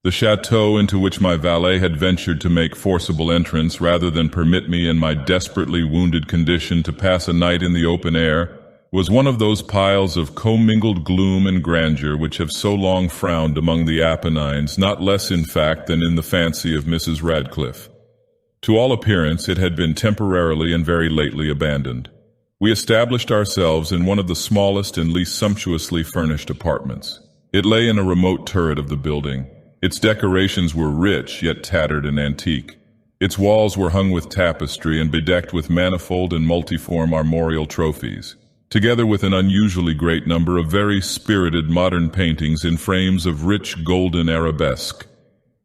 The chateau into which my valet had ventured to make forcible entrance rather than permit me in my desperately wounded condition to pass a night in the open air was one of those piles of commingled gloom and grandeur which have so long frowned among the Apennines, not less in fact than in the fancy of Mrs. Radcliffe. To all appearance it had been temporarily and very lately abandoned. We established ourselves in one of the smallest and least sumptuously furnished apartments. It lay in a remote turret of the building. Its decorations were rich, yet tattered and antique. Its walls were hung with tapestry and bedecked with manifold and multiform armorial trophies, together with an unusually great number of very spirited modern paintings in frames of rich golden arabesque.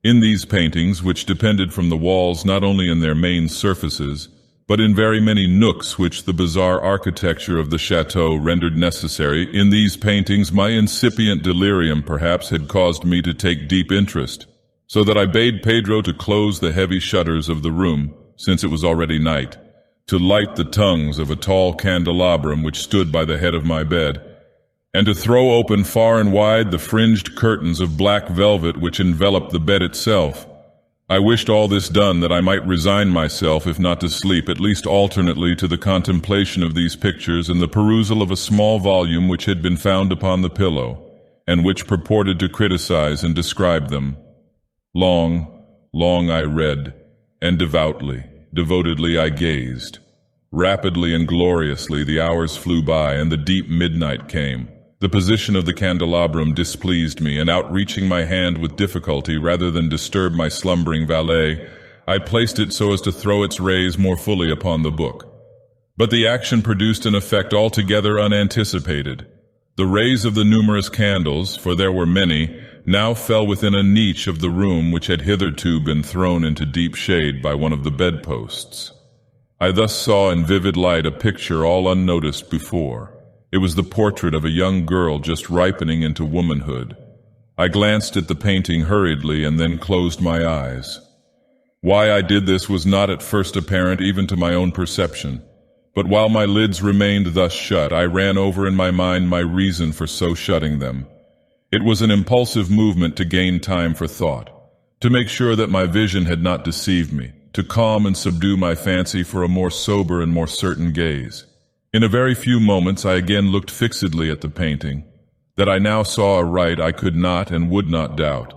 In these paintings, which depended from the walls not only in their main surfaces, but in very many nooks which the bizarre architecture of the chateau rendered necessary, in these paintings my incipient delirium perhaps had caused me to take deep interest, so that I bade Pedro to close the heavy shutters of the room, since it was already night, to light the tongues of a tall candelabrum which stood by the head of my bed, and to throw open far and wide the fringed curtains of black velvet which enveloped the bed itself. I wished all this done that I might resign myself, if not to sleep, at least alternately to the contemplation of these pictures and the perusal of a small volume which had been found upon the pillow, and which purported to criticize and describe them. Long, long I read, and devotedly I gazed. Rapidly and gloriously the hours flew by, and the deep midnight came. The position of the candelabrum displeased me, and outreaching my hand with difficulty rather than disturb my slumbering valet, I placed it so as to throw its rays more fully upon the book. But the action produced an effect altogether unanticipated. The rays of the numerous candles, for there were many, now fell within a niche of the room which had hitherto been thrown into deep shade by one of the bedposts. I thus saw in vivid light a picture all unnoticed before. It was the portrait of a young girl just ripening into womanhood. I glanced at the painting hurriedly and then closed my eyes. Why I did this was not at first apparent even to my own perception, but while my lids remained thus shut, I ran over in my mind my reason for so shutting them. It was an impulsive movement to gain time for thought, to make sure that my vision had not deceived me, to calm and subdue my fancy for a more sober and more certain gaze. In a very few moments I again looked fixedly at the painting. That I now saw aright I could not and would not doubt.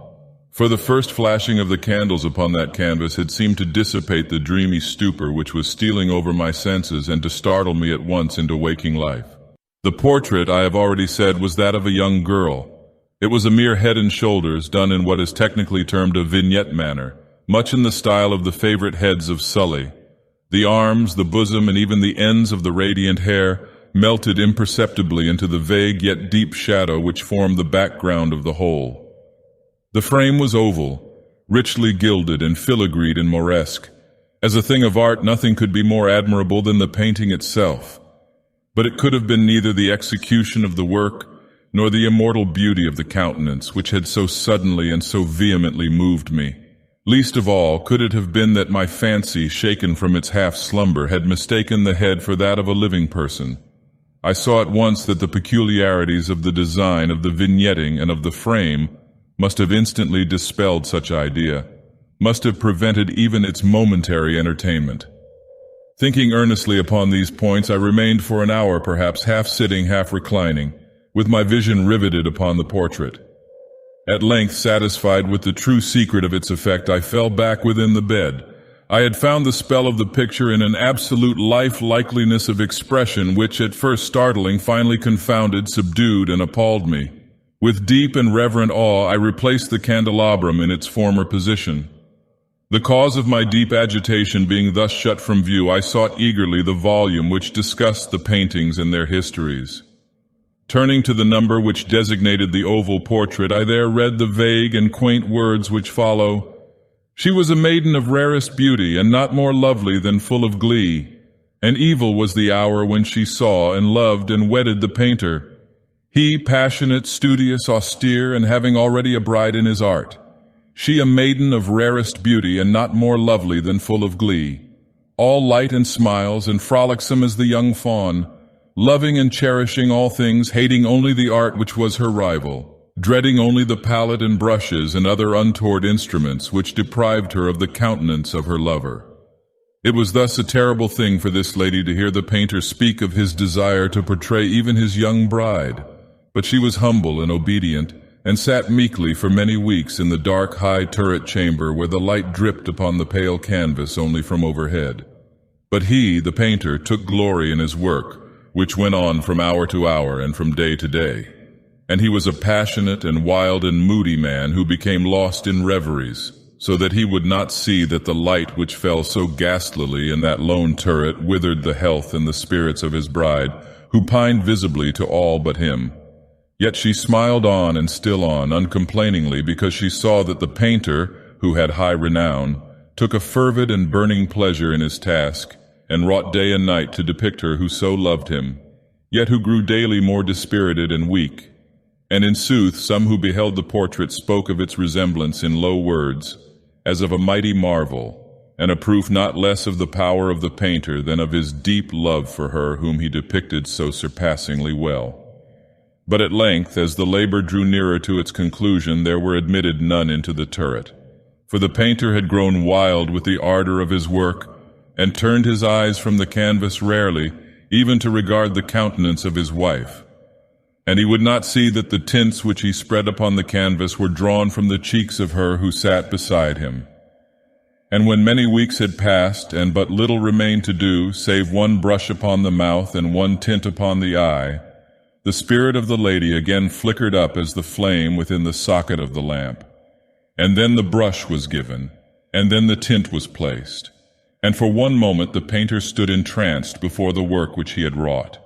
For the first flashing of the candles upon that canvas had seemed to dissipate the dreamy stupor which was stealing over my senses and to startle me at once into waking life. The portrait, I have already said, was that of a young girl. It was a mere head and shoulders, done in what is technically termed a vignette manner, much in the style of the favorite heads of Sully. The arms, the bosom, and even the ends of the radiant hair melted imperceptibly into the vague yet deep shadow which formed the background of the whole. The frame was oval, richly gilded and filigreed in Moresque. As a thing of art, nothing could be more admirable than the painting itself. But it could have been neither the execution of the work nor the immortal beauty of the countenance which had so suddenly and so vehemently moved me. Least of all could it have been that my fancy, shaken from its half-slumber, had mistaken the head for that of a living person. I saw at once that the peculiarities of the design, of the vignetting, and of the frame must have instantly dispelled such idea, must have prevented even its momentary entertainment. Thinking earnestly upon these points, I remained for an hour perhaps, half sitting, half reclining, with my vision riveted upon the portrait. At length, satisfied with the true secret of its effect, I fell back within the bed. I had found the spell of the picture in an absolute life-likeliness of expression which, at first startling, finally confounded, subdued, and appalled me. With deep and reverent awe, I replaced the candelabrum in its former position. The cause of my deep agitation being thus shut from view, I sought eagerly the volume which discussed the paintings and their histories. Turning to the number which designated the oval portrait, I there read the vague and quaint words which follow: "She was a maiden of rarest beauty, and not more lovely than full of glee. And evil was the hour when she saw and loved and wedded the painter. He passionate, studious, austere, and having already a bride in his art. She a maiden of rarest beauty, and not more lovely than full of glee. All light and smiles, and frolicsome as the young fawn, loving and cherishing all things, hating only the art which was her rival. dreading only the palette and brushes and other untoward instruments which deprived her of the countenance of her lover. It was thus a terrible thing for this lady to hear the painter speak of his desire to portray even his young bride, but she was humble and obedient, and sat meekly for many weeks in the dark high turret chamber where the light dripped upon the pale canvas only from overhead. But he, the painter, took glory in his work, which went on from hour to hour and from day to day. And he was a passionate and wild and moody man who became lost in reveries, so that he would not see that the light which fell so ghastlily in that lone turret withered the health and the spirits of his bride, who pined visibly to all but him. Yet she smiled on and still on, uncomplainingly, because she saw that the painter, who had high renown, took a fervid and burning pleasure in his task, and wrought day and night to depict her who so loved him, yet who grew daily more dispirited and weak. And in sooth, some who beheld the portrait spoke of its resemblance in low words, as of a mighty marvel, and a proof not less of the power of the painter than of his deep love for her whom he depicted so surpassingly well. But at length, as the labor drew nearer to its conclusion, there were admitted none into the turret, for the painter had grown wild with the ardor of his work, and turned his eyes from the canvas rarely, even to regard the countenance of his wife. And he would not see that the tints which he spread upon the canvas were drawn from the cheeks of her who sat beside him. And when many weeks had passed, and but little remained to do, save one brush upon the mouth and one tint upon the eye, the spirit of the lady again flickered up as the flame within the socket of the lamp. And then the brush was given, and then the tint was placed. And for one moment the painter stood entranced before the work which he had wrought.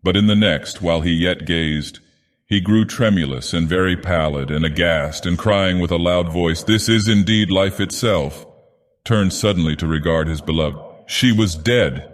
But in the next, while he yet gazed, he grew tremulous and very pallid and aghast, and crying with a loud voice, "This is indeed life itself," turned suddenly to regard his beloved. She was dead!